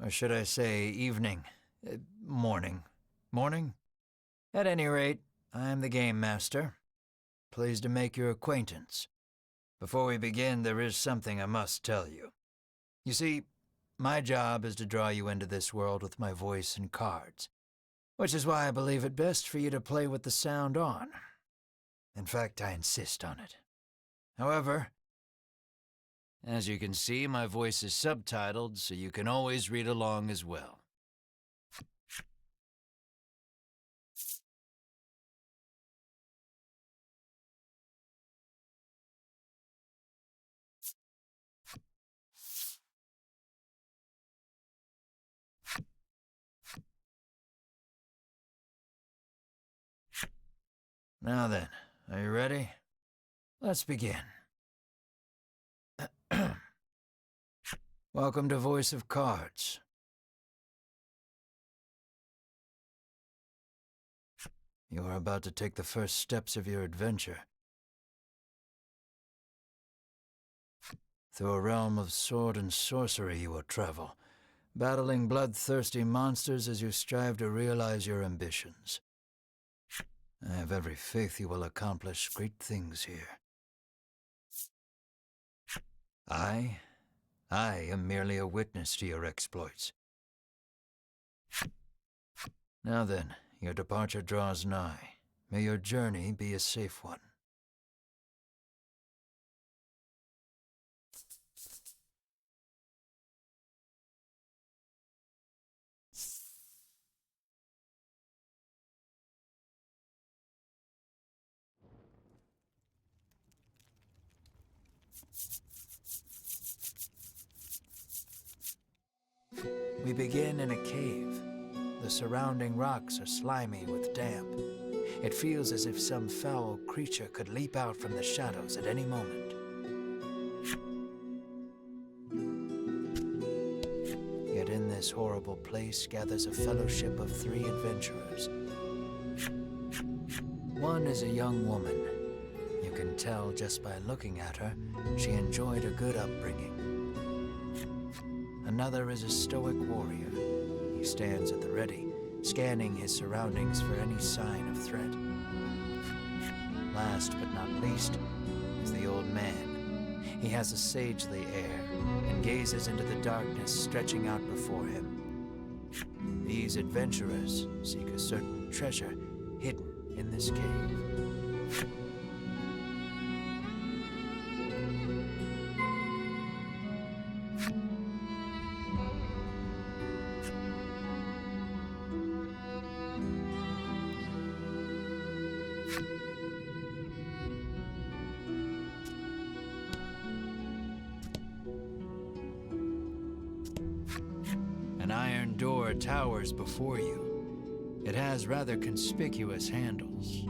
Or should I say evening? Morning. Morning? At any rate, I'm the Game Master. Pleased to make your acquaintance. Before we begin, there is something I must tell you. You see, my job is to draw you into this world with my voice and cards, which is why I believe it best for you to play with the sound on. In fact, I insist on it. However, as you can see, my voice is subtitled, so you can always read along as well. Now then, are you ready? Let's begin. Welcome to Voice of Cards. You are about to take the first steps of your adventure. Through a realm of sword and sorcery you will travel, battling bloodthirsty monsters as you strive to realize your ambitions. I have every faith you will accomplish great things here. I am merely a witness to your exploits. Now then, your departure draws nigh. May your journey be a safe one. We begin in a cave. The surrounding rocks are slimy with damp. It feels as if some foul creature could leap out from the shadows at any moment. Yet in this horrible place gathers a fellowship of 3 adventurers. One is a young woman. You can tell just by looking at her, she enjoyed a good upbringing. Another is a stoic warrior. He stands at the ready, scanning his surroundings for any sign of threat. Last but not least is the old man. He has a sagely air and gazes into the darkness stretching out before him. These adventurers seek a certain treasure hidden in this cave. An iron door towers before you. It has rather conspicuous handles.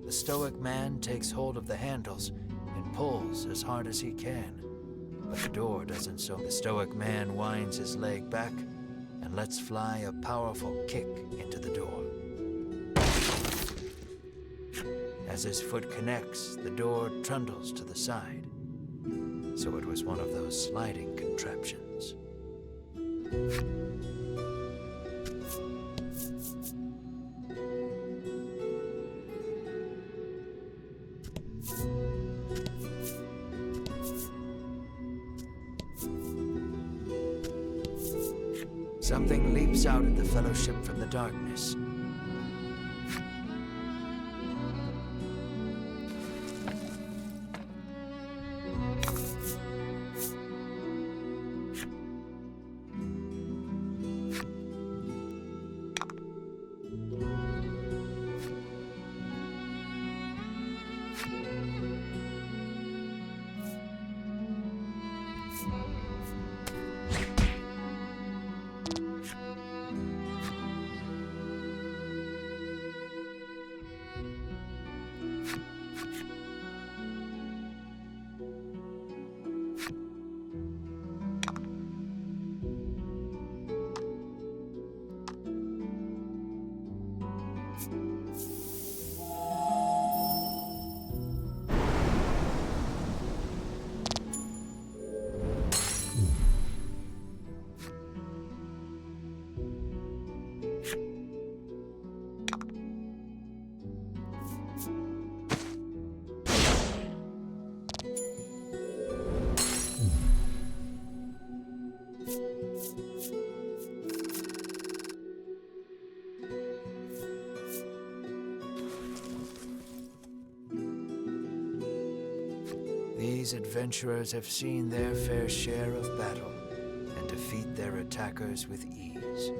The stoic man takes hold of the handles and pulls as hard as he can. But the door doesn't, so the stoic man winds his leg back and lets fly a powerful kick into the door. As his foot connects, the door trundles to the side. So it was one of those sliding contraptions. Something leaps out at the fellowship from the darkness. these adventurers have seen their fair share of battle and defeat their attackers with ease.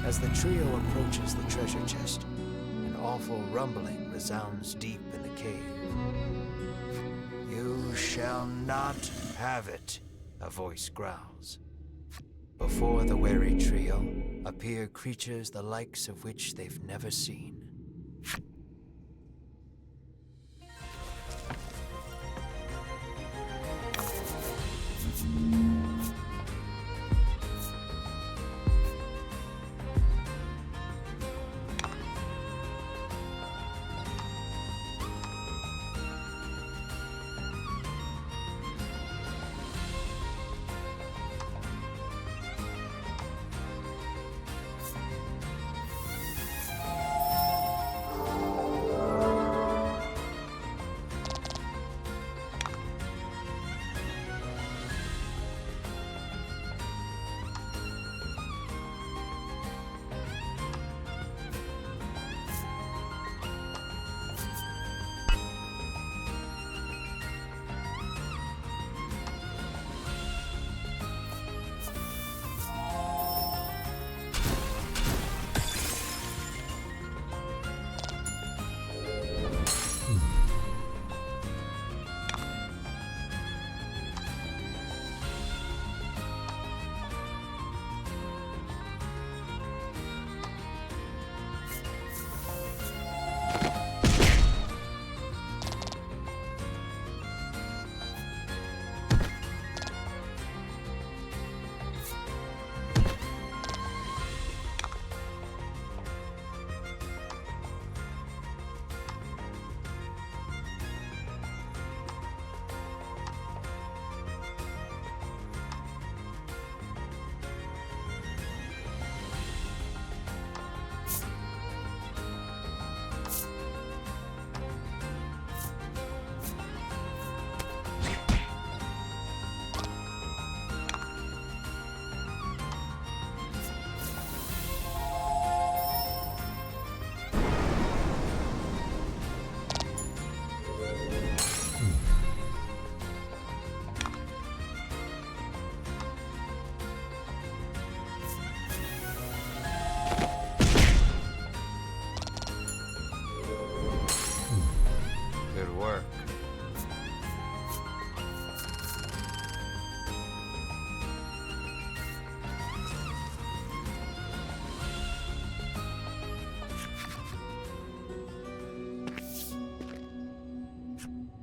As the trio approaches the treasure chest, an awful rumbling resounds deep in the cave. "You shall not have it," a voice growls. Before the wary trio appear creatures the likes of which they've never seen.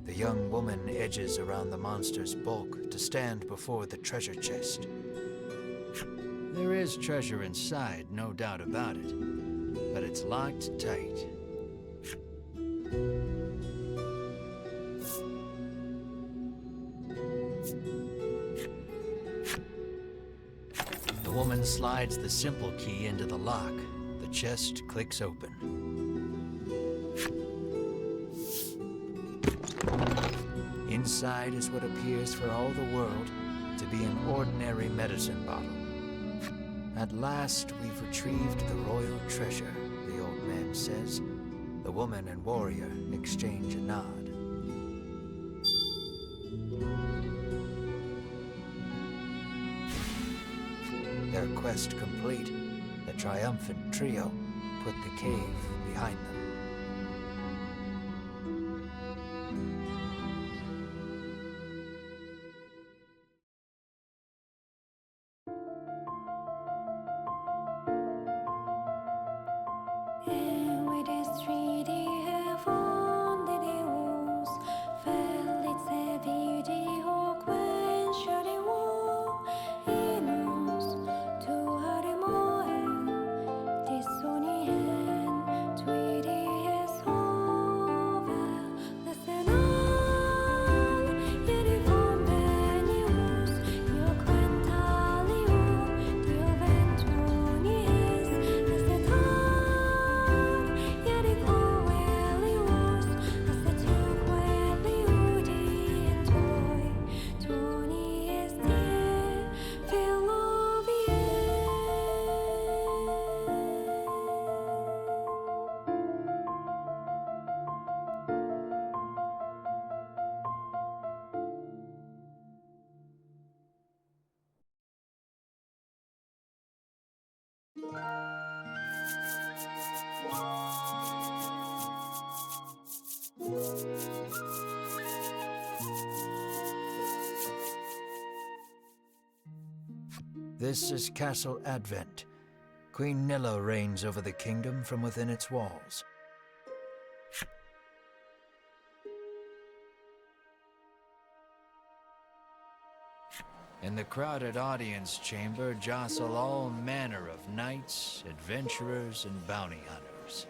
The young woman edges around the monster's bulk to stand before the treasure chest. There is treasure inside, no doubt about it, but it's locked tight. The woman slides the simple key into the lock. The chest clicks open. Inside is what appears for all the world to be an ordinary medicine bottle. At last, we've retrieved the royal treasure, the old man says. The woman and warrior exchange a nod. Their quest complete, the triumphant trio put the cave behind them. Sweetie This is Castle Advent. Queen Nilla reigns over the kingdom from within its walls. In the crowded audience chamber jostle all manner of knights, adventurers, and bounty hunters.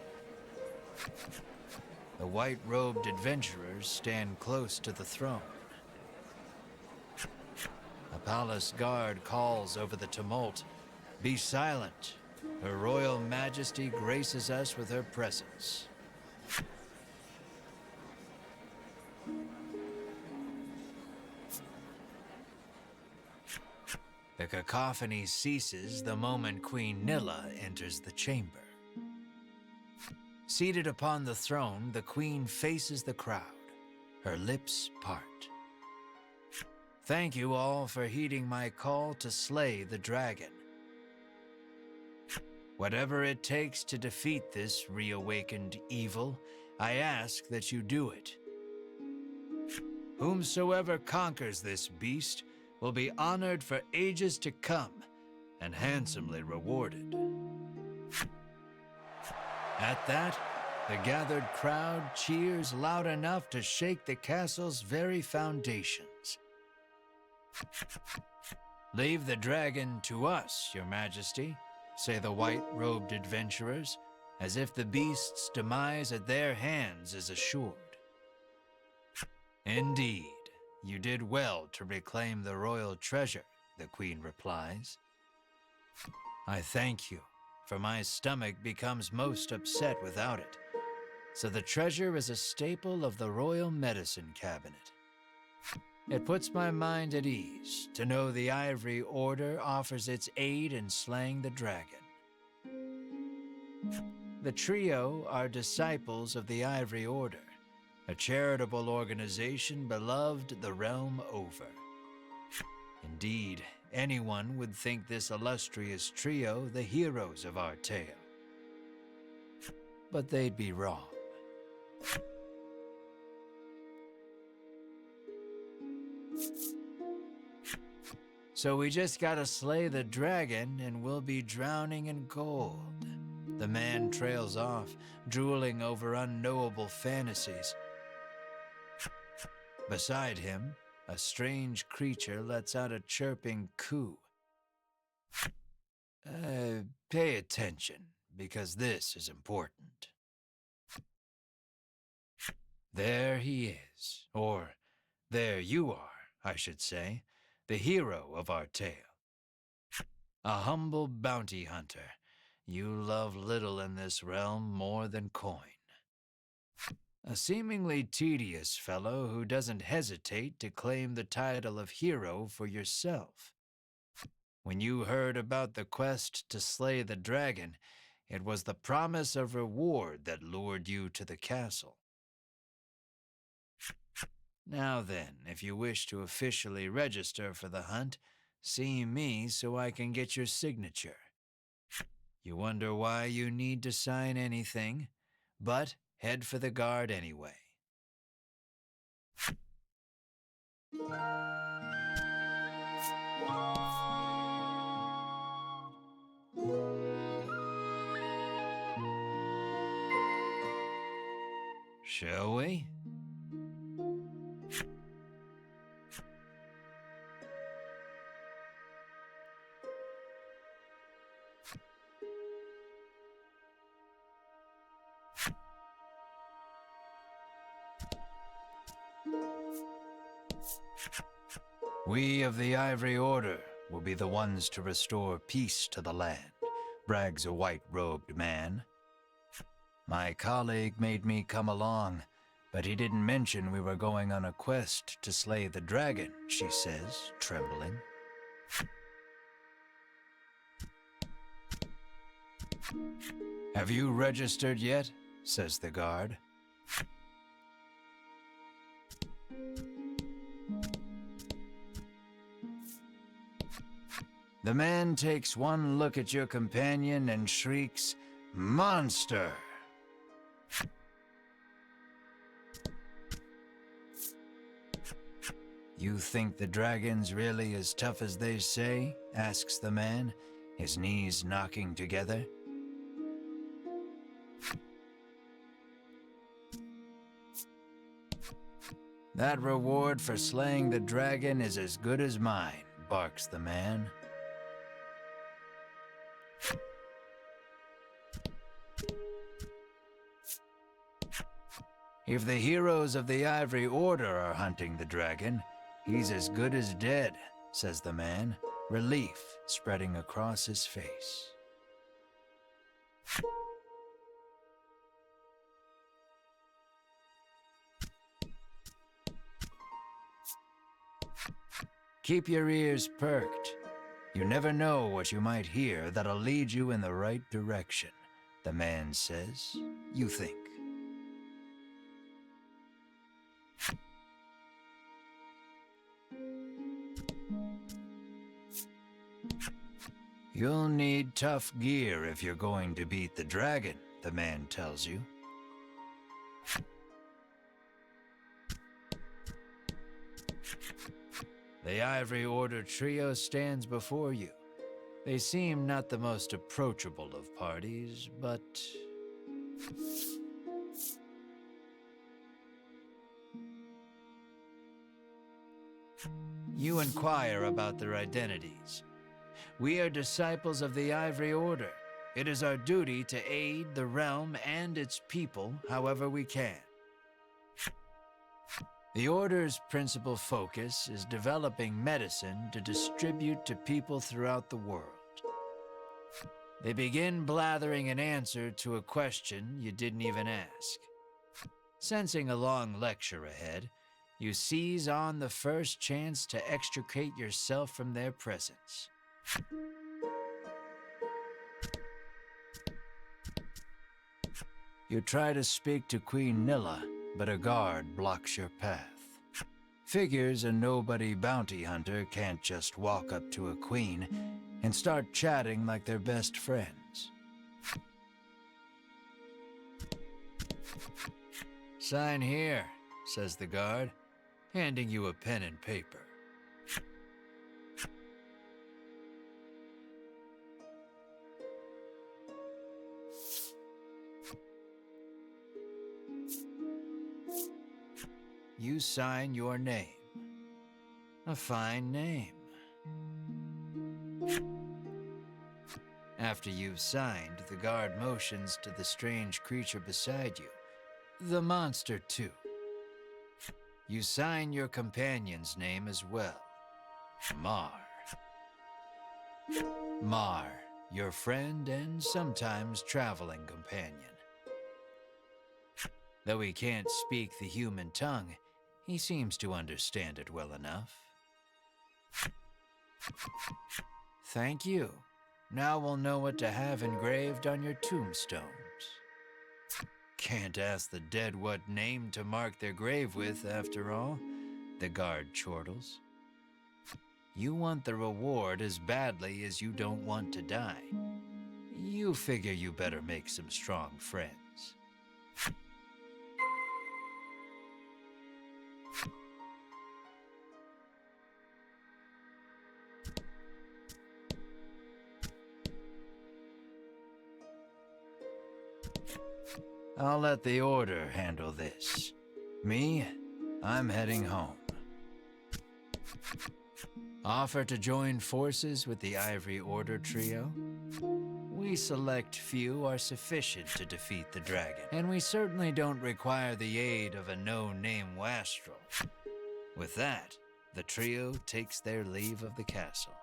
The white-robed adventurers stand close to the throne. A palace guard calls over the tumult, "Be silent. Her Royal Majesty graces us with her presence." The cacophony ceases the moment Queen Nilla enters the chamber. Seated upon the throne, the queen faces the crowd, her lips part. "Thank you all for heeding my call to slay the dragon. Whatever it takes to defeat this reawakened evil, I ask that you do it. Whomsoever conquers this beast will be honored for ages to come and handsomely rewarded." At that, the gathered crowd cheers loud enough to shake the castle's very foundations. "Leave the dragon to us, Your Majesty," say the white-robed adventurers, as if the beast's demise at their hands is assured. "Indeed, you did well to reclaim the royal treasure," the queen replies. "I thank you, for my stomach becomes most upset without it, so the treasure is a staple of the royal medicine cabinet. It puts my mind at ease to know the Ivory Order offers its aid in slaying the dragon. The trio are disciples of the Ivory Order, a charitable organization beloved the realm over. Indeed, anyone would think this illustrious trio the heroes of our tale. But they'd be wrong. So we just gotta slay the dragon and we'll be drowning in gold." The man trails off, drooling over unknowable fantasies. Beside him, a strange creature lets out a chirping coo. Pay attention, because this is important. There he is, or there you are, I should say, the hero of our tale. A humble bounty hunter. You love little in this realm more than coin. A seemingly tedious fellow who doesn't hesitate to claim the title of hero for yourself. When you heard about the quest to slay the dragon, it was the promise of reward that lured you to the castle. Now then, if you wish to officially register for the hunt, see me so I can get your signature. You wonder why you need to sign anything, but head for the guard anyway. Shall we? We of the Ivory Order will be the ones to restore peace to the land, brags a white-robed man. My colleague made me come along, but he didn't mention we were going on a quest to slay the dragon, she says, trembling. Have you registered yet? Says the guard. The man takes one look at your companion and shrieks, "Monster!" You think the dragon's really as tough as they say? Asks the man, his knees knocking together. That reward for slaying the dragon is as good as mine, barks the man. If the heroes of the Ivory Order are hunting the dragon, he's as good as dead, says the man, relief spreading across his face. Keep your ears perked. You never know what you might hear that'll lead you in the right direction, the man says. You think. You'll need tough gear if you're going to beat the dragon, the man tells you. The Ivory Order trio stands before you. They seem not the most approachable of parties, but... You inquire about their identities. We are disciples of the Ivory Order. It is our duty to aid the realm and its people however we can. The Order's principal focus is developing medicine to distribute to people throughout the world. They begin blathering an answer to a question you didn't even ask. Sensing a long lecture ahead, you seize on the first chance to extricate yourself from their presence. You try to speak to Queen Nilla, but a guard blocks your path. Figures a nobody bounty hunter can't just walk up to a queen and start chatting like they're best friends. Sign here, says the guard, handing you a pen and paper. You sign your name. A fine name. After you've signed, the guard motions to the strange creature beside you. The monster, too. You sign your companion's name as well. Mar. Mar, your friend and sometimes traveling companion. Though he can't speak the human tongue, he seems to understand it well enough. Thank you. Now we'll know what to have engraved on your tombstones. Can't ask the dead what name to mark their grave with, after all, the guard chortles. You want the reward as badly as you don't want to die. You figure you better make some strong friends. I'll let the Order handle this. Me, I'm heading home. Offer to join forces with the Ivory Order trio? We select few are sufficient to defeat the dragon, and we certainly don't require the aid of a no-name wastrel. With that, the trio takes their leave of the castle.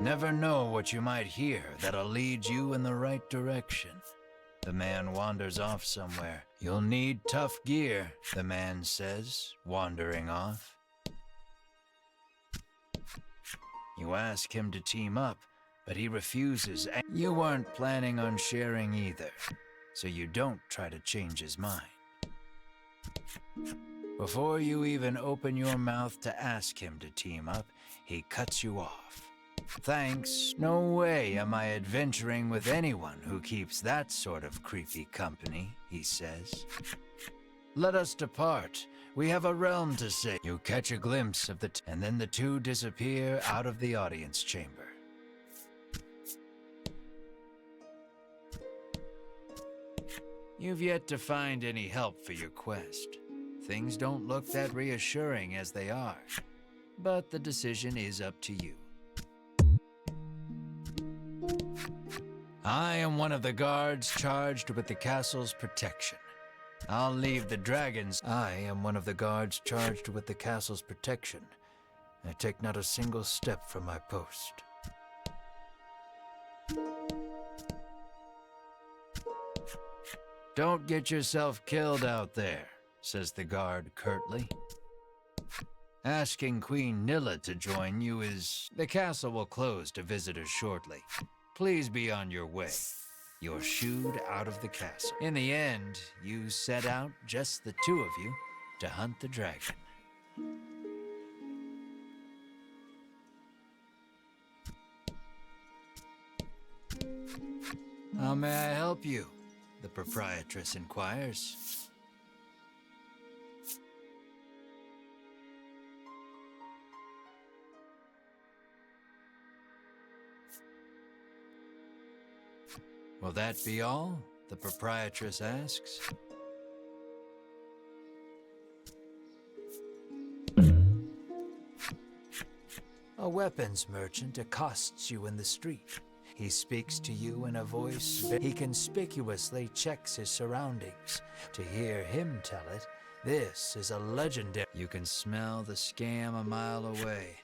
Never know what you might hear that'll lead you in the right direction. The man wanders off somewhere. You'll need tough gear, the man says, wandering off. You ask him to team up, but he refuses. You weren't planning on sharing either, so you don't try to change his mind. Before you even open your mouth to ask him to team up, he cuts you off. Thanks, no way am I adventuring with anyone who keeps that sort of creepy company, he says. Let us depart. We have a realm to save. You catch a glimpse of and then the two disappear out of the audience chamber. You've yet to find any help for your quest. Things don't look that reassuring as they are, but the decision is up to you. I am one of the guards charged with the castle's protection. I'll leave the dragons. I am one of the guards charged with the castle's protection. I take not a single step from my post. Don't get yourself killed out there, says the guard curtly. Asking Queen Nilla to join you is... The castle will close to visitors shortly. Please be on your way. You're shooed out of the castle. In the end, you set out, just the two of you, to hunt the dragon. How may I help you? The proprietress inquires. Will that be all? The proprietress asks. A weapons merchant accosts you in the street. He speaks to you in a voice. He conspicuously checks his surroundings. To hear him tell it, this is a legendary. You can smell the scam a mile away.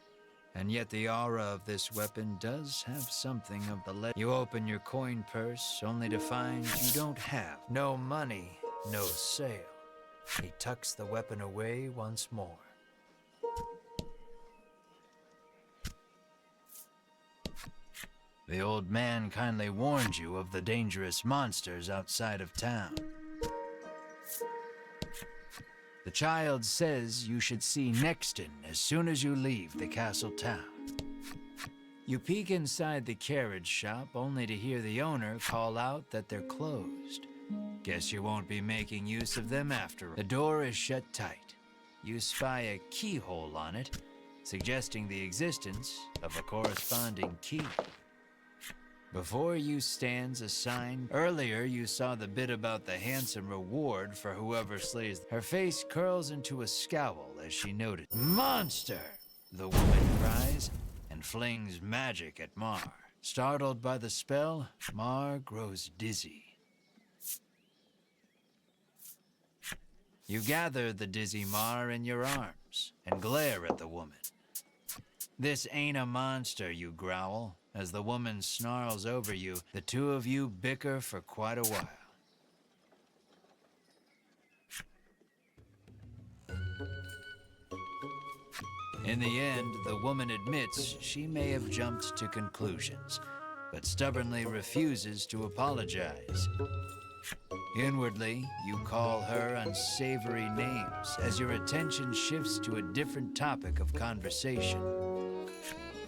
And yet the aura of this weapon does have something of the You open your coin purse only to find you don't have no money, no sale. He tucks the weapon away once more. The old man kindly warned you of the dangerous monsters outside of town. The child says you should see Nexton as soon as you leave the castle town. You peek inside the carriage shop only to hear the owner call out that they're closed. Guess you won't be making use of them after all. The door is shut tight. You spy a keyhole on it, suggesting the existence of a corresponding key. Before you stands a sign. Earlier you saw the bit about the handsome reward for whoever slays. Her face curls into a scowl as she noted. Monster! The woman cries and flings magic at Mar. Startled by the spell, Mar grows dizzy. You gather the dizzy Mar in your arms and glare at the woman. This ain't a monster, you growl. As the woman snarls over you, the two of you bicker for quite a while. In the end, the woman admits she may have jumped to conclusions, but stubbornly refuses to apologize. Inwardly, you call her unsavory names as your attention shifts to a different topic of conversation.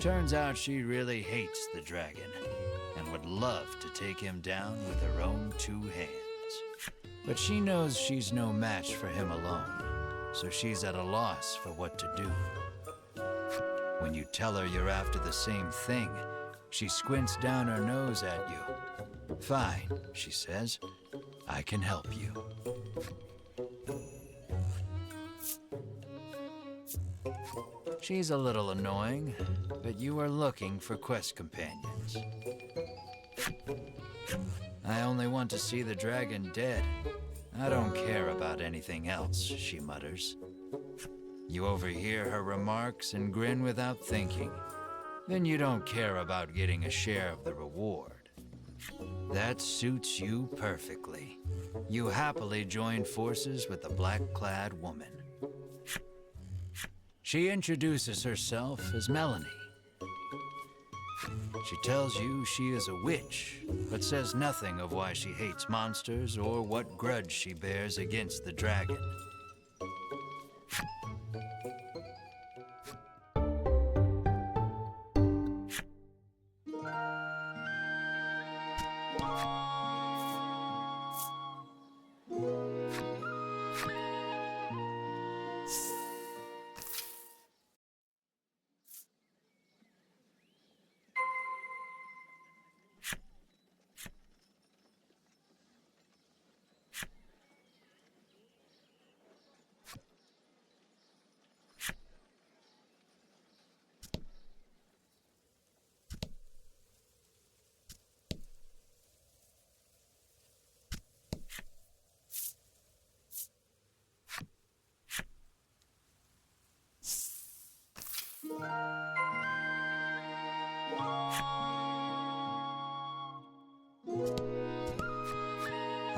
Turns out she really hates the dragon and would love to take him down with her own two hands. But she knows she's no match for him alone, so she's at a loss for what to do. When you tell her you're after the same thing, she squints down her nose at you. Fine, she says. I can help you. She's a little annoying, but you are looking for quest companions. I only want to see the dragon dead. I don't care about anything else, she mutters. You overhear her remarks and grin without thinking. Then you don't care about getting a share of the reward. That suits you perfectly. You happily join forces with the black-clad woman. She introduces herself as Melanie. She tells you she is a witch, but says nothing of why she hates monsters or what grudge she bears against the dragon.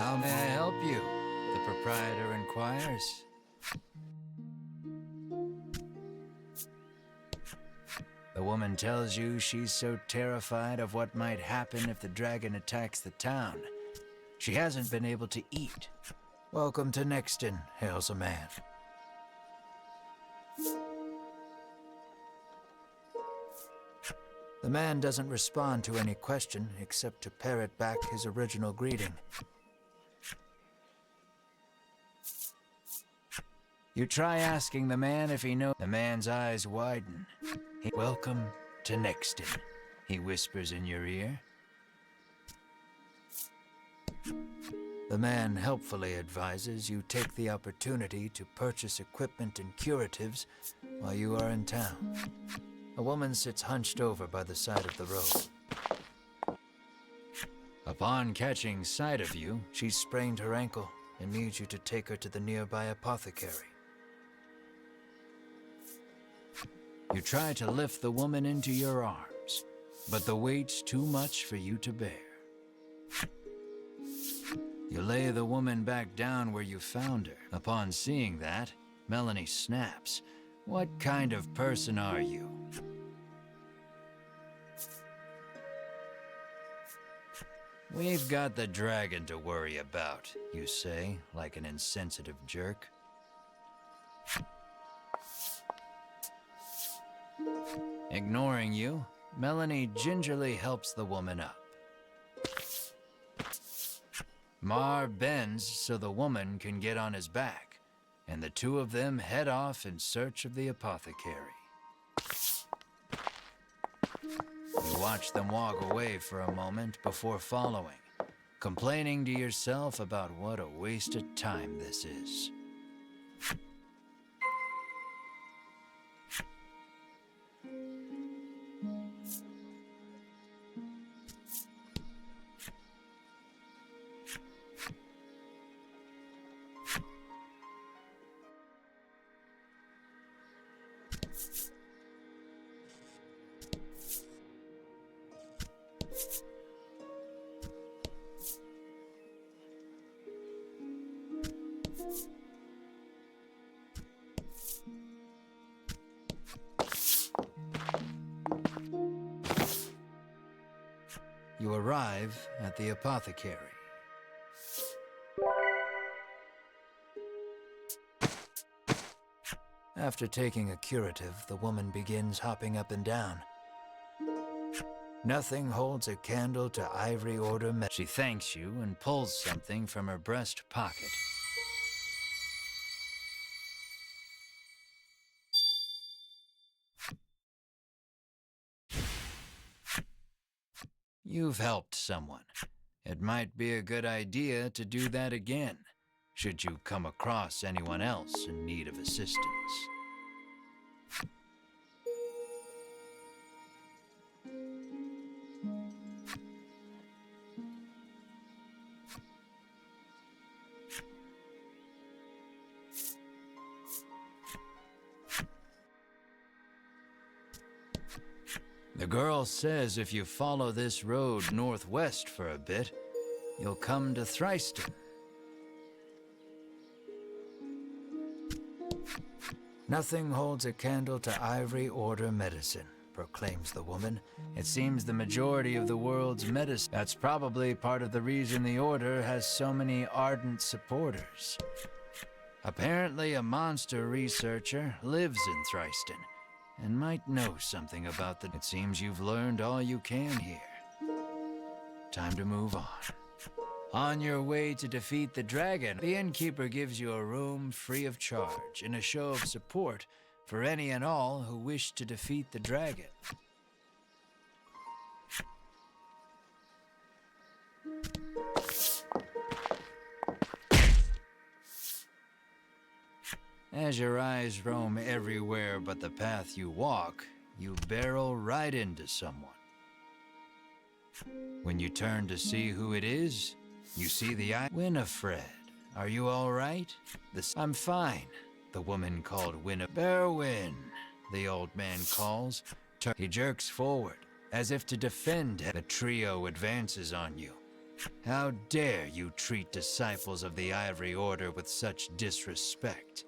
How may I help you? The proprietor inquires. The woman tells you she's so terrified of what might happen if the dragon attacks the town. She hasn't been able to eat. Welcome to Nexton, hails a man. The man doesn't respond to any question except to parrot back his original greeting. You try asking the man if he knows. The man's eyes widen. Welcome to Nexton, he whispers in your ear. The man helpfully advises you take the opportunity to purchase equipment and curatives while you are in town. A woman sits hunched over by the side of the road. Upon catching sight of you, she's sprained her ankle and needs you to take her to the nearby apothecary. You try to lift the woman into your arms, but the weight's too much for you to bear. You lay the woman back down where you found her. Upon seeing that, Melanie snaps. What kind of person are you? We've got the dragon to worry about, you say, like an insensitive jerk. Ignoring you, Melanie gingerly helps the woman up. Mar bends so the woman can get on his back, and the two of them head off in search of the apothecary. You watch them walk away for a moment before following, complaining to yourself about what a waste of time this is. You arrive at the apothecary. After taking a curative, the woman begins hopping up and down. Nothing holds a candle to ivory order. She thanks you and pulls something from her breast pocket. You've helped someone. It might be a good idea to do that again, should you come across anyone else in need of assistance. The girl says if you follow this road northwest for a bit, you'll come to Thriston. Nothing holds a candle to ivory order medicine, proclaims the woman. It seems the majority of the world's medicine. That's probably part of the reason the order has so many ardent supporters. Apparently a monster researcher lives in Thriston and might know something about the... It seems you've learned all you can here. Time to move on. On your way to defeat the dragon, the innkeeper gives you a room free of charge in a show of support for any and all who wish to defeat the dragon. As your eyes roam everywhere but the path you walk, you barrel right into someone. When you turn to see who it is, you see the eye. Winifred, are you all right? I'm fine, the woman called Berwin, the old man calls. He jerks forward, as if to defend. The trio advances on you, How dare you treat disciples of the Ivory Order with such disrespect?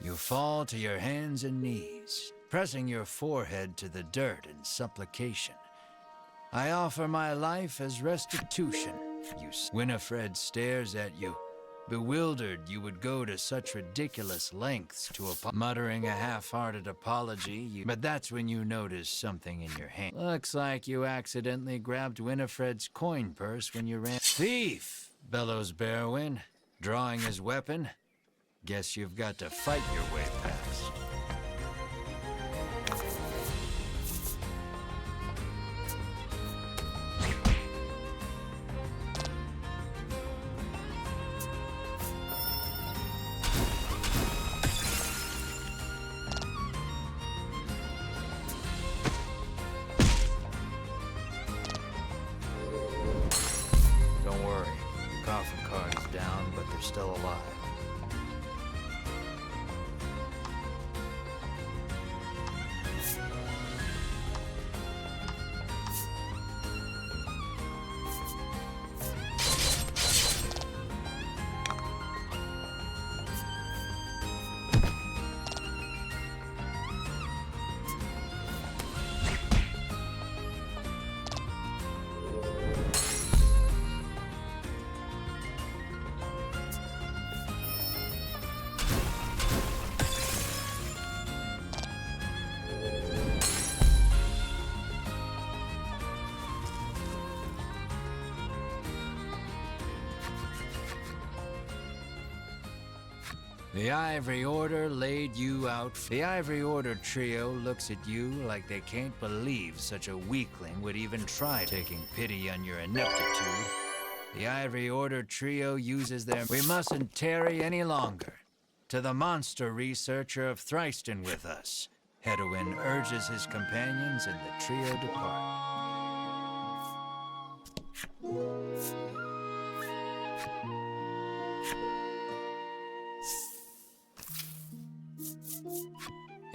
You fall to your hands and knees, pressing your forehead to the dirt in supplication. I offer my life as restitution. Winifred stares at you. Bewildered, you would go to such ridiculous lengths to muttering a half-hearted apology. But that's when you notice something in your hand. Looks like you accidentally grabbed Winifred's coin purse when you ran. Thief! Bellows Berwin, drawing his weapon. Guess you've got to fight your way past. Don't worry, the coffin card is down, but they're still alive. The Ivory Order laid you out. The Ivory Order trio looks at you like they can't believe such a weakling would even try taking pity on your ineptitude. The Ivory Order trio uses their... We mustn't tarry any longer. To the monster researcher of Thriston with us. Hedwin urges his companions and the trio depart.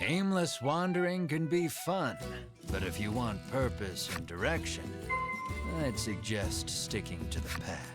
Aimless wandering can be fun, but if you want purpose and direction, I'd suggest sticking to the path.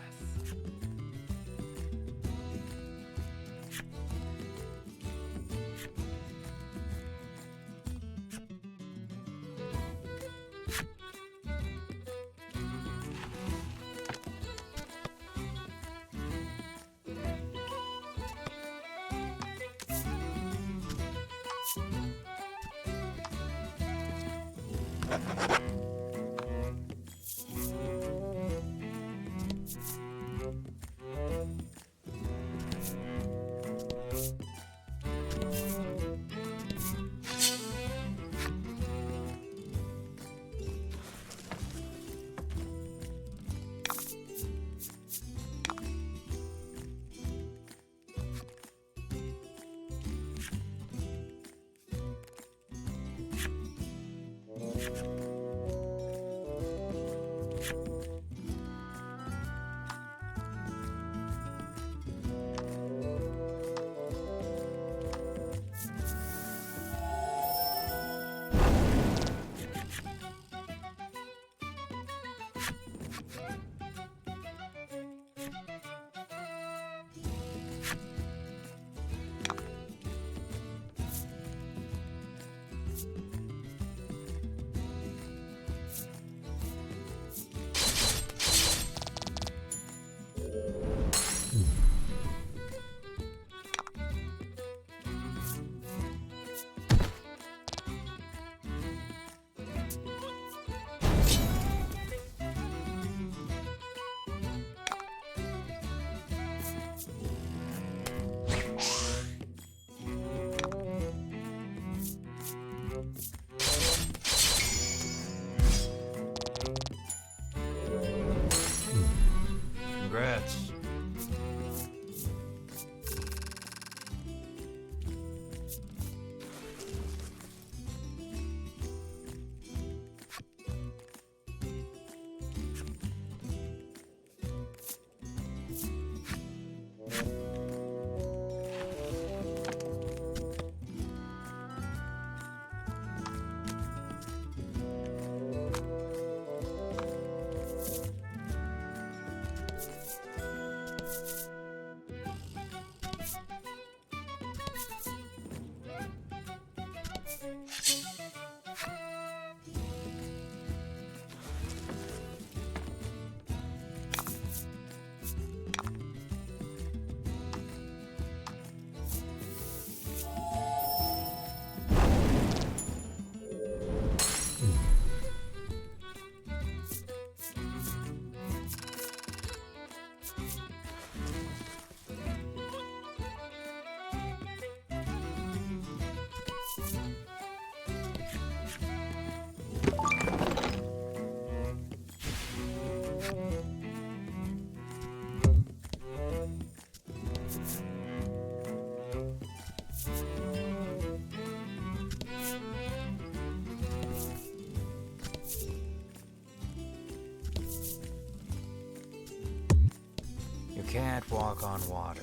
can't walk on water.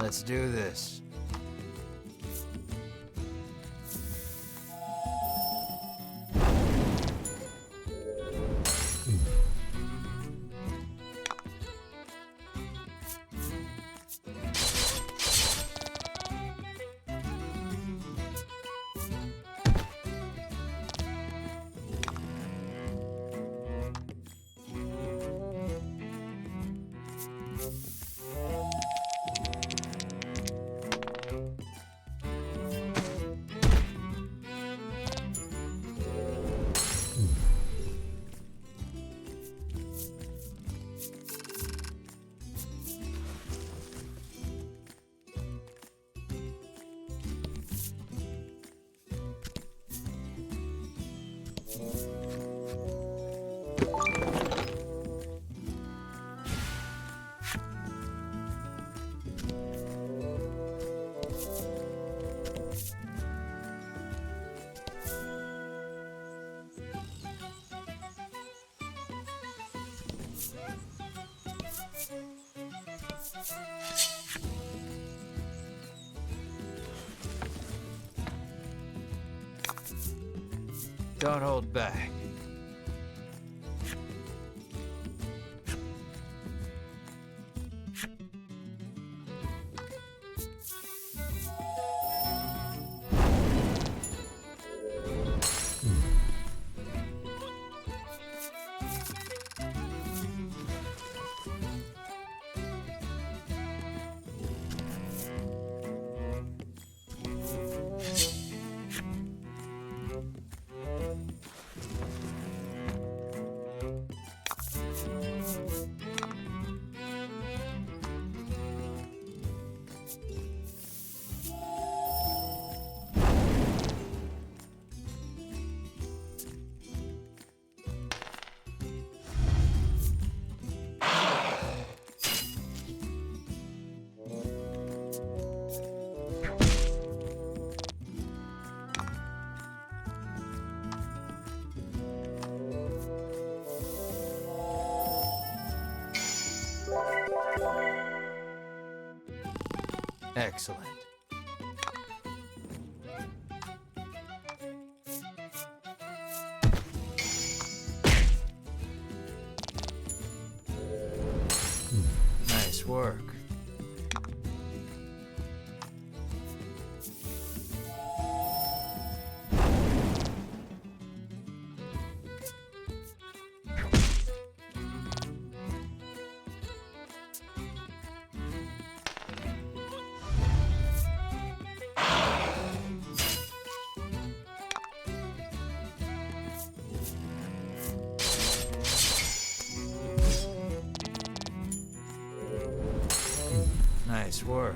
Let's do this. Don't hold back. Excellent. Nice work. Nice work.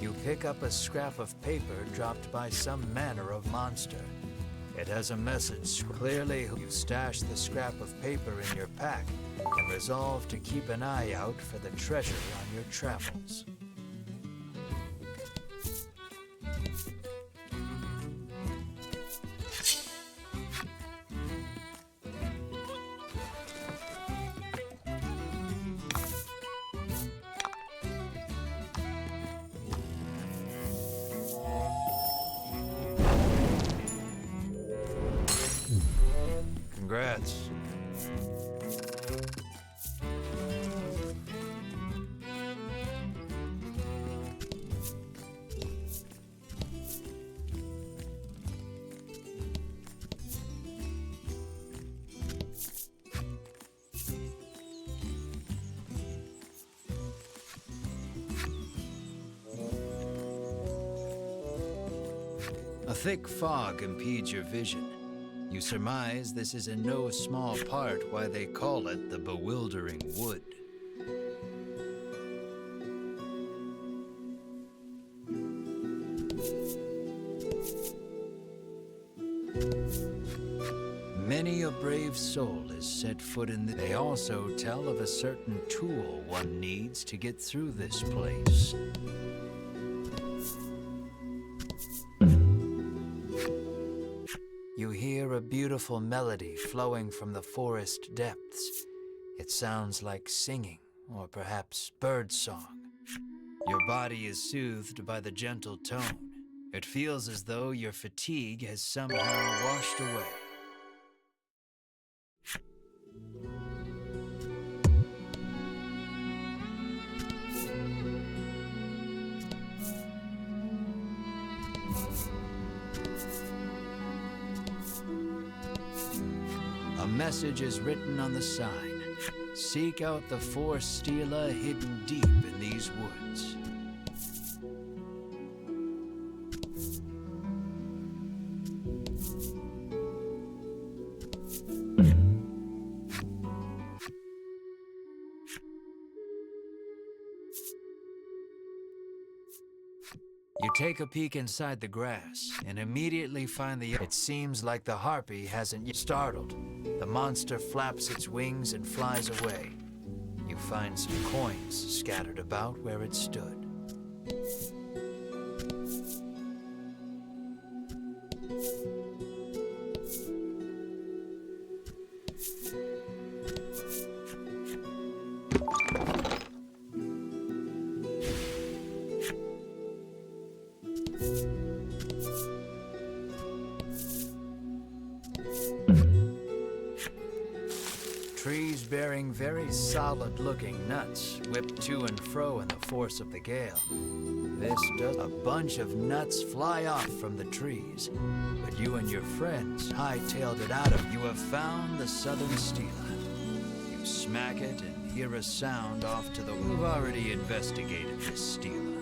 You pick up a scrap of paper dropped by some manner of monster. It has a message. Clearly, you stash the scrap of paper in your pack and resolve to keep an eye out for the treasure on your travels. Congrats. A thick fog impedes your vision. You surmise this is in no small part why they call it the Bewildering Wood. Many a brave soul is set foot in They also tell of a certain tool one needs to get through this place. You hear a beautiful melody flowing from the forest depths. It sounds like singing, or perhaps birdsong. Your body is soothed by the gentle tone. It feels as though your fatigue has somehow washed away. A message is written on the sign. Seek out the 4 stela hidden deep in these woods. You take a peek inside the grass and immediately find It seems like the harpy hasn't yet startled. The monster flaps its wings and flies away. You find some coins scattered about where it stood. Trees bearing very solid-looking nuts whip to and fro in the force of the gale. This does a bunch of nuts fly off from the trees, but you and your friends hightailed it out of. You have found the southern stela. You smack it and hear a sound off to the. You've already investigated this stela.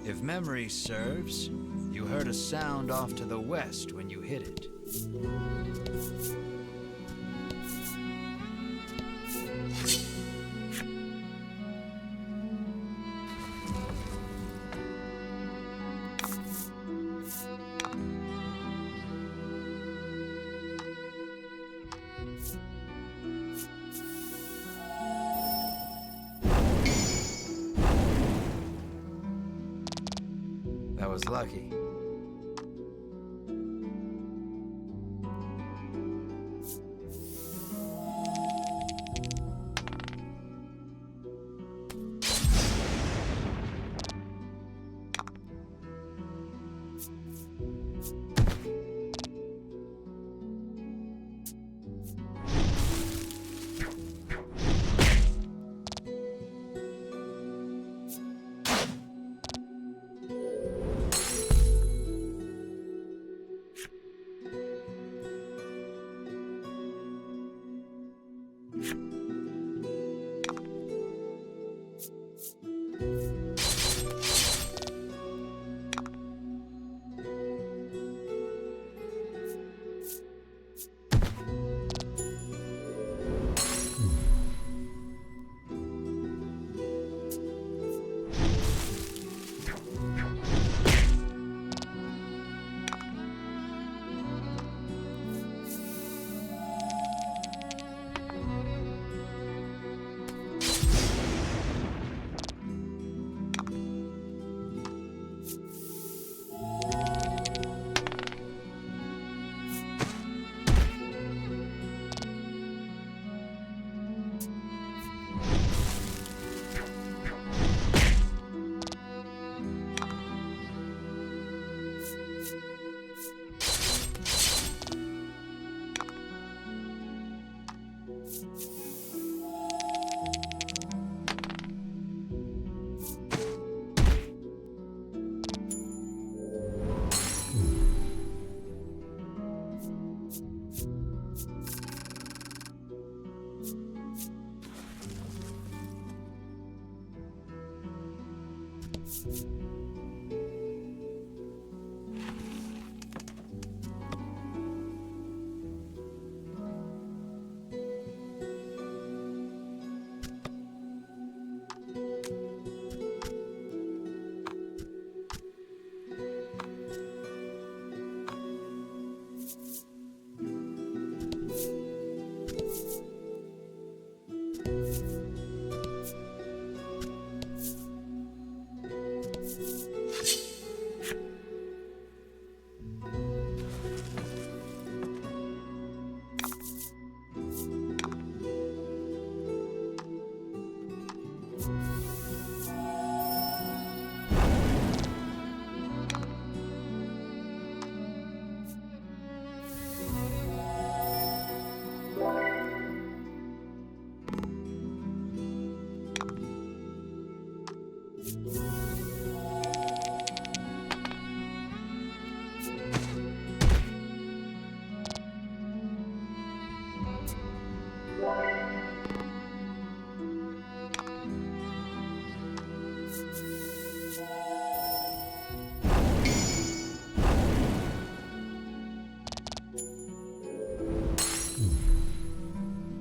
If memory serves, you heard a sound off to the west when you hit it. That was lucky.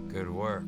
Good work.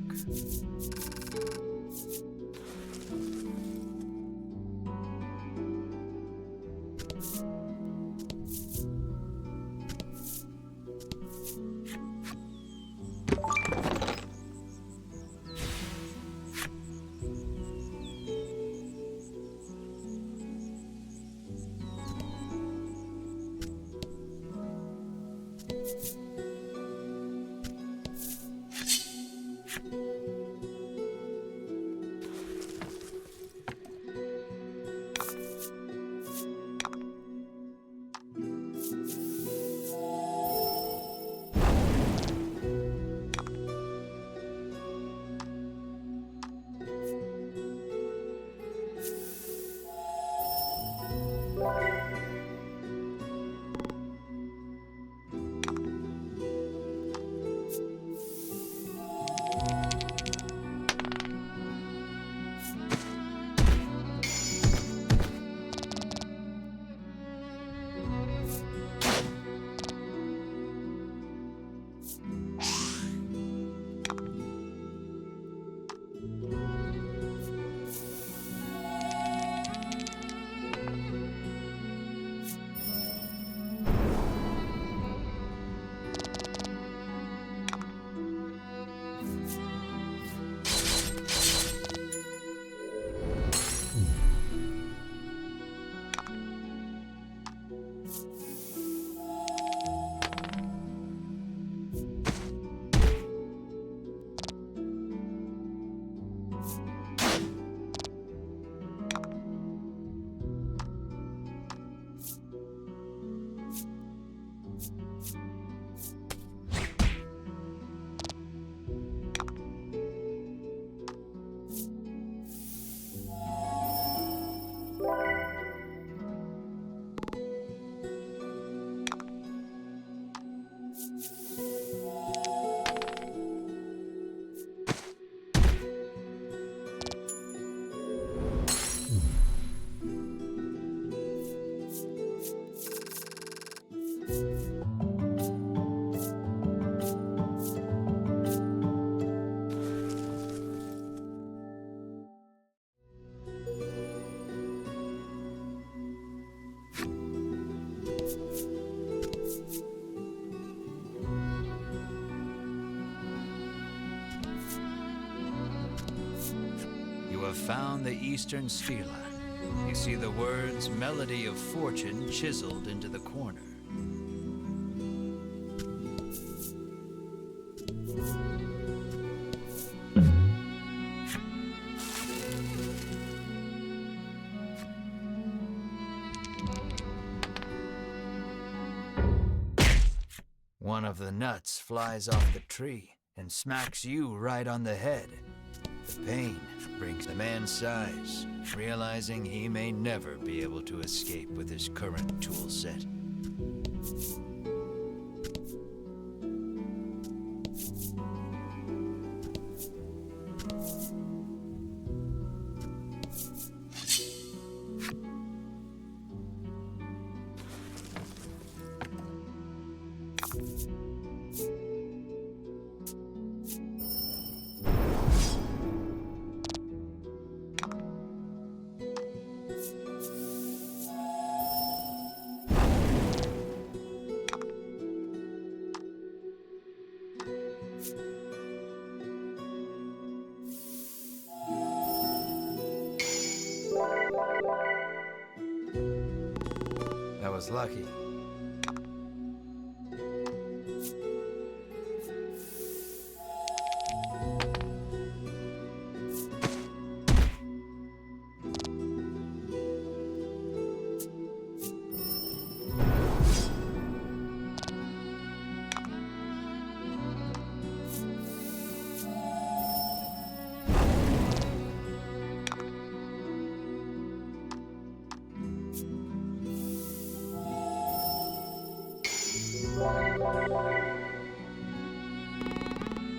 Found the eastern stela. You see the words Melody of Fortune chiseled into the corner. One of the nuts flies off the tree and smacks you right on the head. The pain brings the man sighs, realizing he may never be able to escape with his current tool set. was lucky.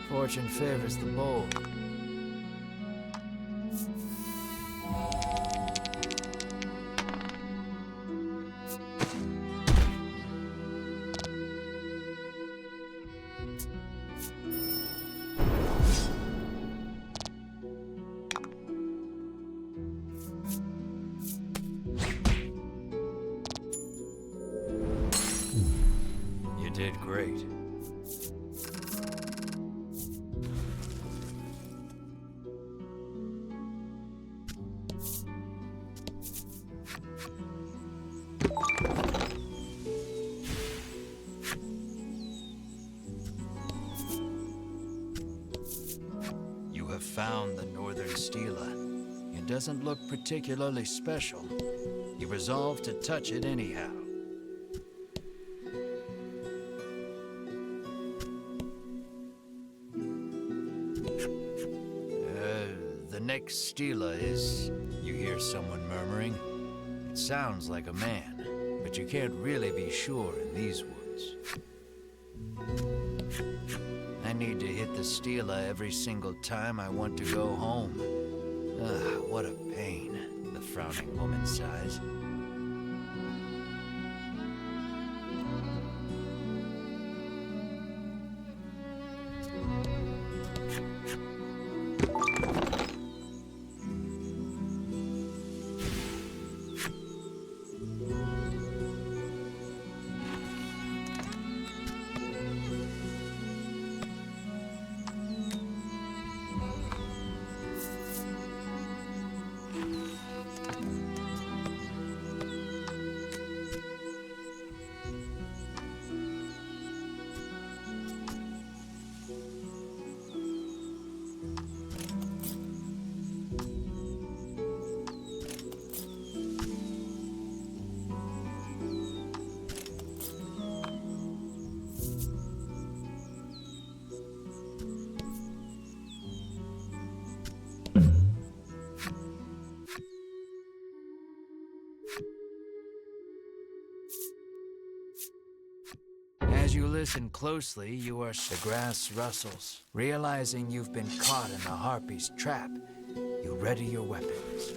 Fortune favors the bold. You did great. You have found the northern stela. It doesn't look particularly special. You resolve to touch it anyhow. The next stela is... You hear someone murmuring. It sounds like a man, but you can't really be sure in these woods. I need to hit the stela every single time I want to go home. What a pain, the frowning woman sighs. As you listen closely, the grass rustles. Realizing you've been caught in the harpy's trap, you ready your weapons.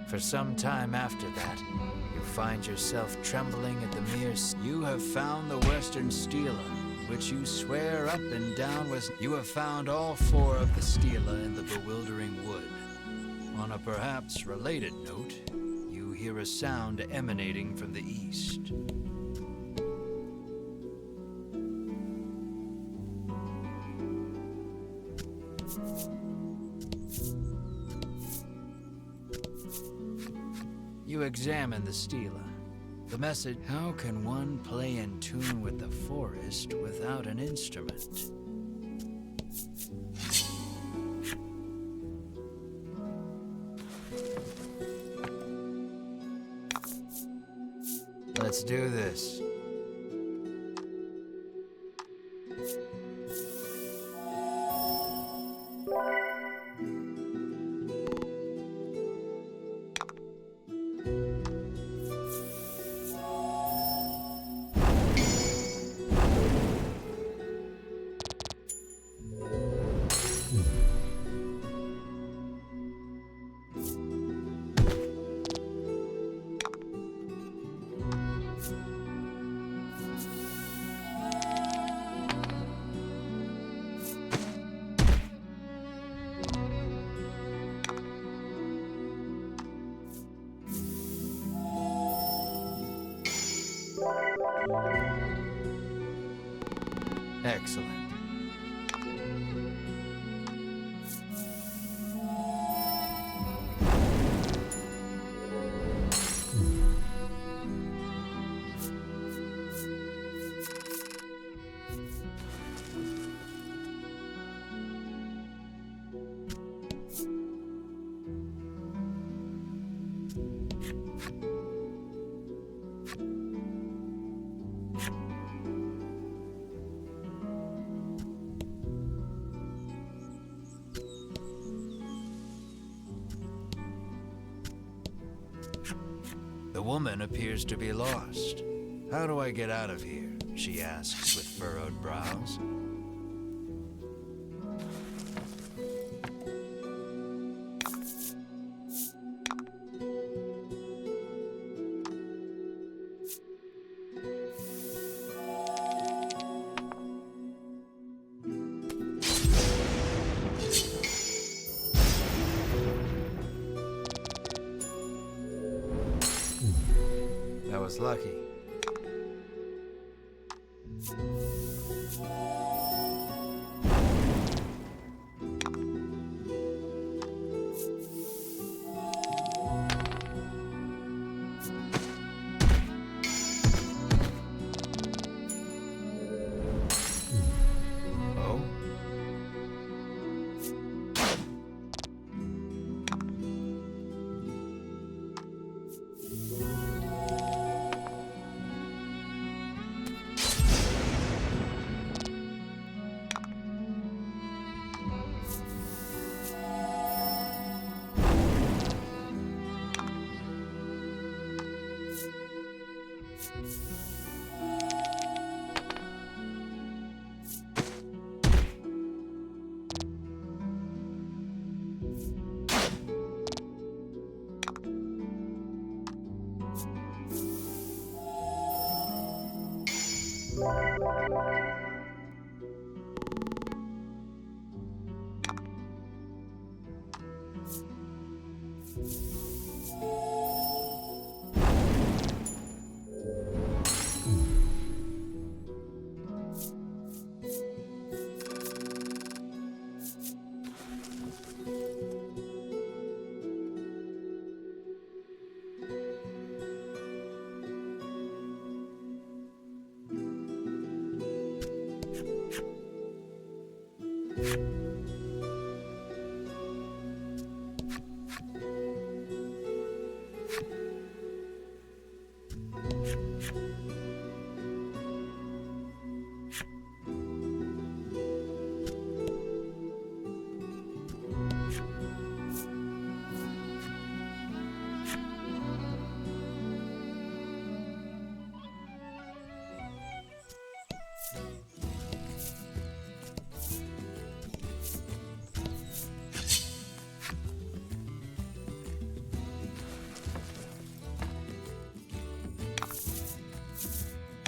For some time after that, you find yourself trembling at the mere... You have found the western stela, which you swear up and down was... You have found all four of the stela in the bewildering wood. On a perhaps related note, you hear a sound emanating from the east. You examine the stela. The message, how can one play in tune with the forest without an instrument? Let's do this. Excellent. The woman appears to be lost. How do I get out of here? She asks with furrowed brows. That was lucky. Oh?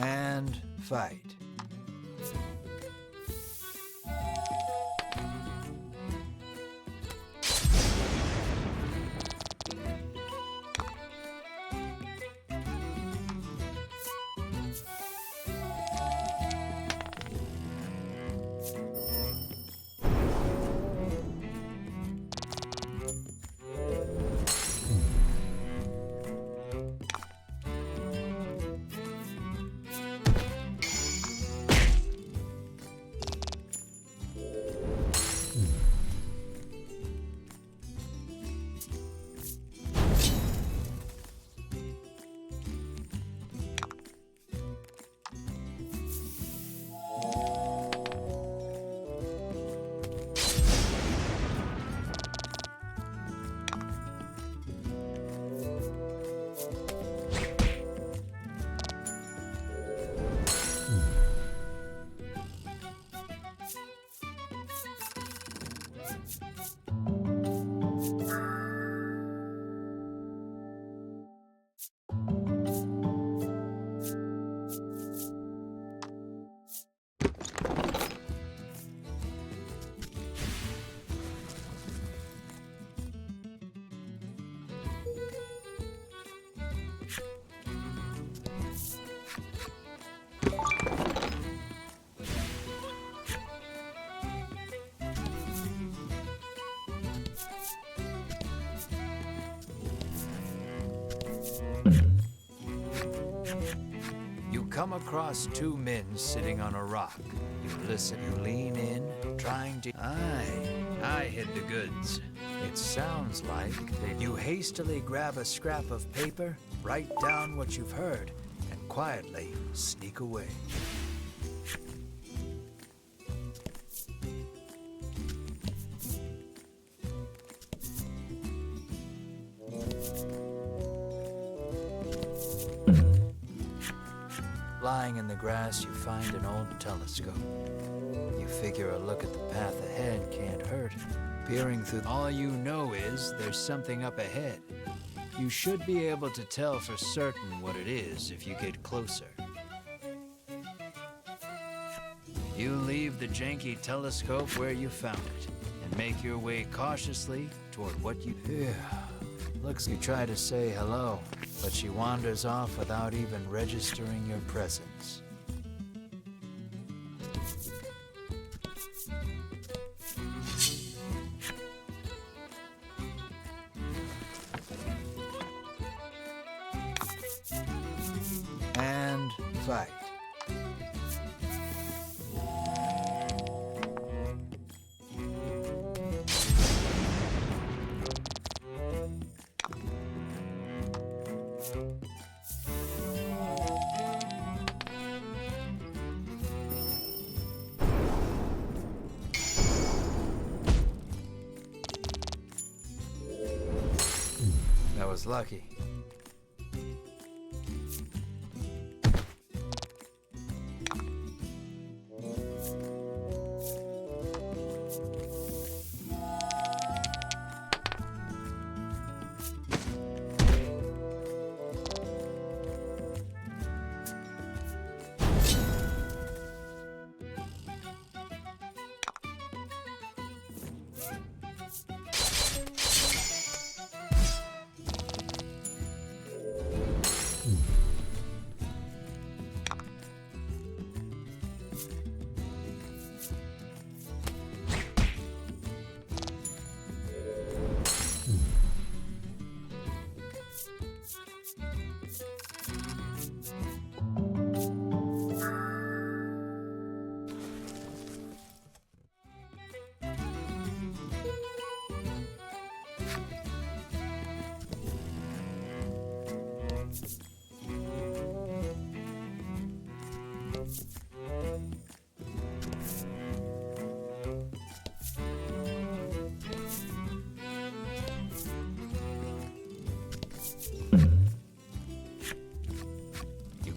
And fight. come across two men sitting on a rock. You listen, you lean in, trying to... I hid the goods. It sounds like that you hastily grab a scrap of paper, write down what you've heard, and quietly sneak away. Lying in the grass, you find an old telescope. You figure a look at the path ahead can't hurt. Peering through, all you know is there's something up ahead. You should be able to tell for certain what it is if you get closer. You leave the janky telescope where you found it and make your way cautiously toward what you... Looks you try to say hello, but she wanders off without even registering your presence. And fight. That was lucky.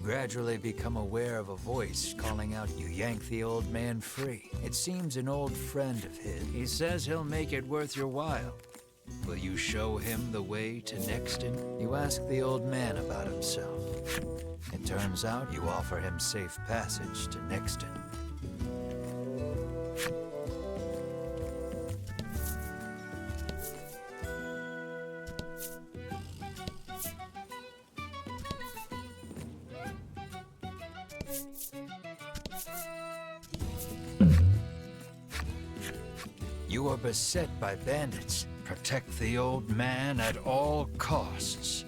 Gradually become aware of a voice calling out, you yank the old man free. It seems an old friend of his. He says he'll make it worth your while. Will you show him the way to Nexton? You ask the old man about himself. It turns out you offer him safe passage to Nexton. You are beset by bandits. Protect the old man at all costs.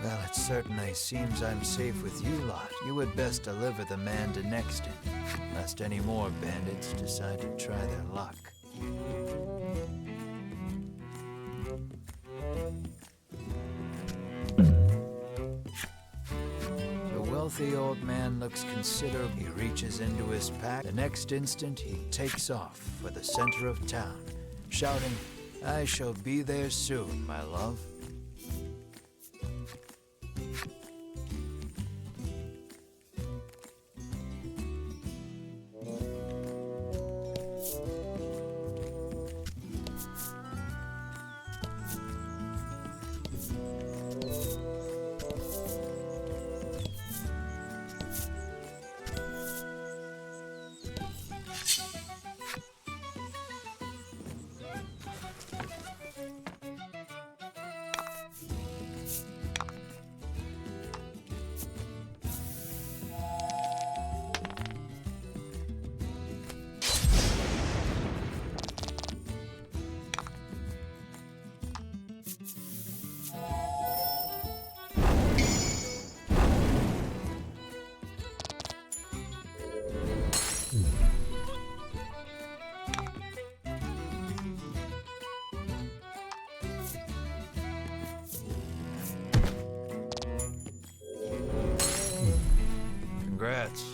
Well, it certainly seems I'm safe with you lot. You would best deliver the man to Nexton, lest any more bandits decide to try their luck. The wealthy old man looks considerable. He reaches into his pack. The next instant, he takes off for the center of town, shouting, "I shall be there soon, my love." Congrats.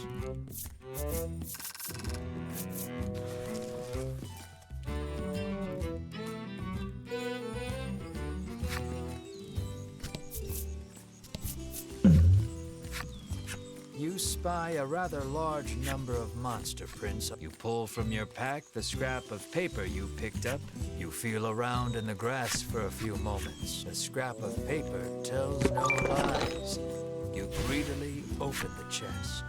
You spy a rather large number of monster prints. You pull from your pack the scrap of paper you picked up. You feel around in the grass for a few moments. The scrap of paper tells no lies. You greedily open the chest.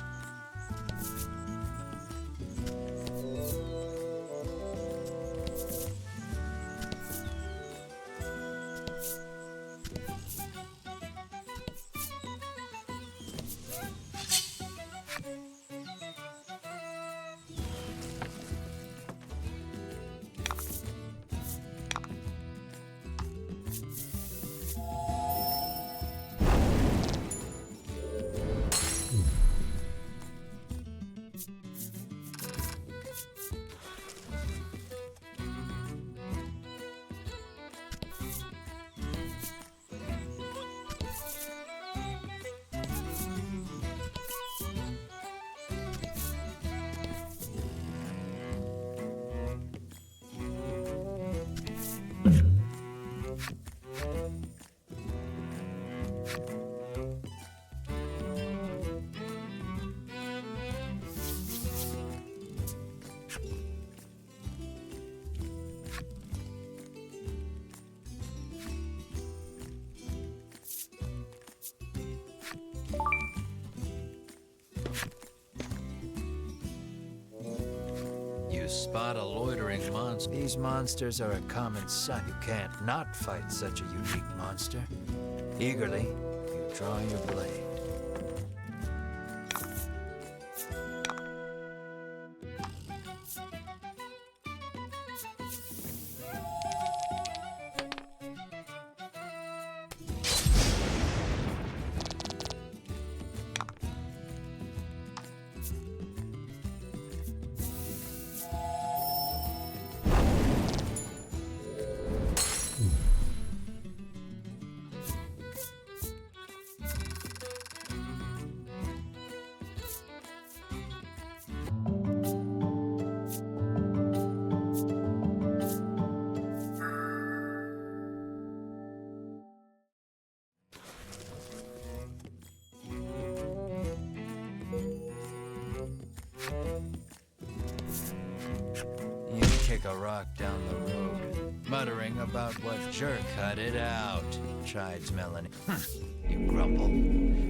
Spot a loitering monster. These monsters are a common sight. You can't not fight such a unique monster. Eagerly, you draw your blade. Kick a rock down the road, muttering about what jerk cut it out, chides Melanie. You grumble,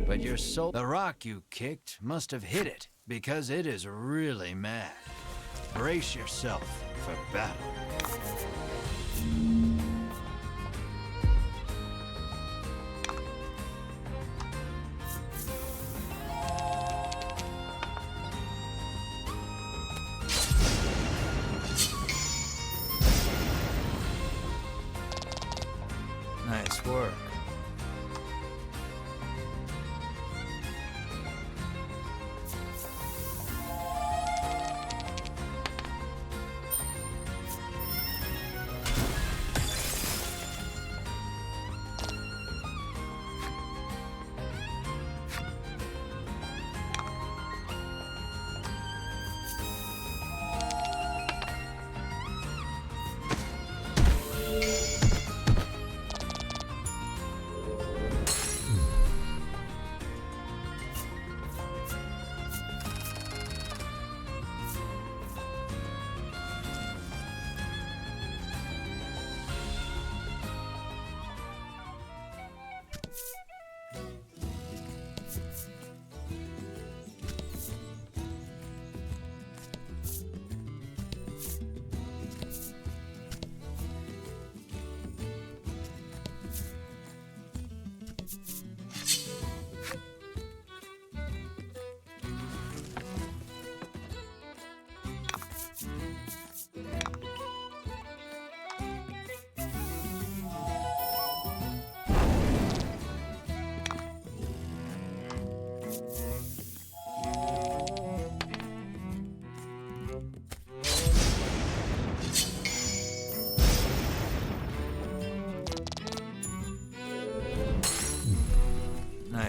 but your soul, the rock you kicked must have hit it, because it is really mad. Brace yourself for battle. Nice work.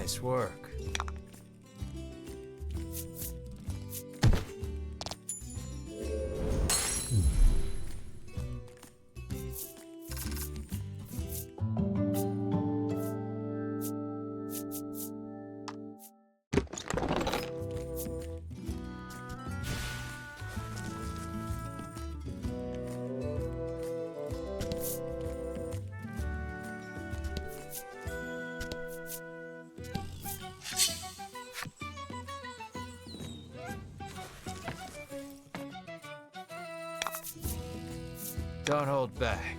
Nice work. Don't hold back.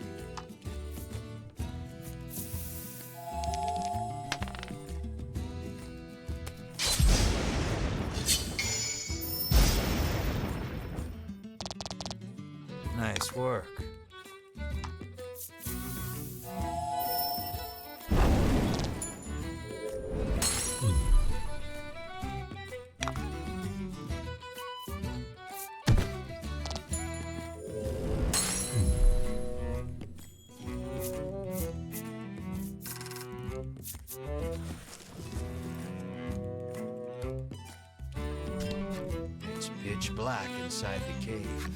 Nice work. It's pitch black inside the cave.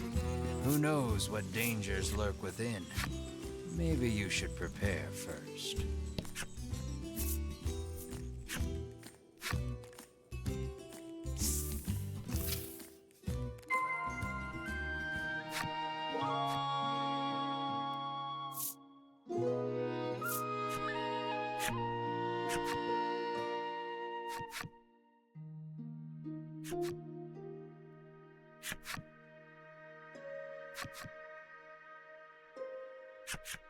Who knows what dangers lurk within? Maybe you should prepare first. You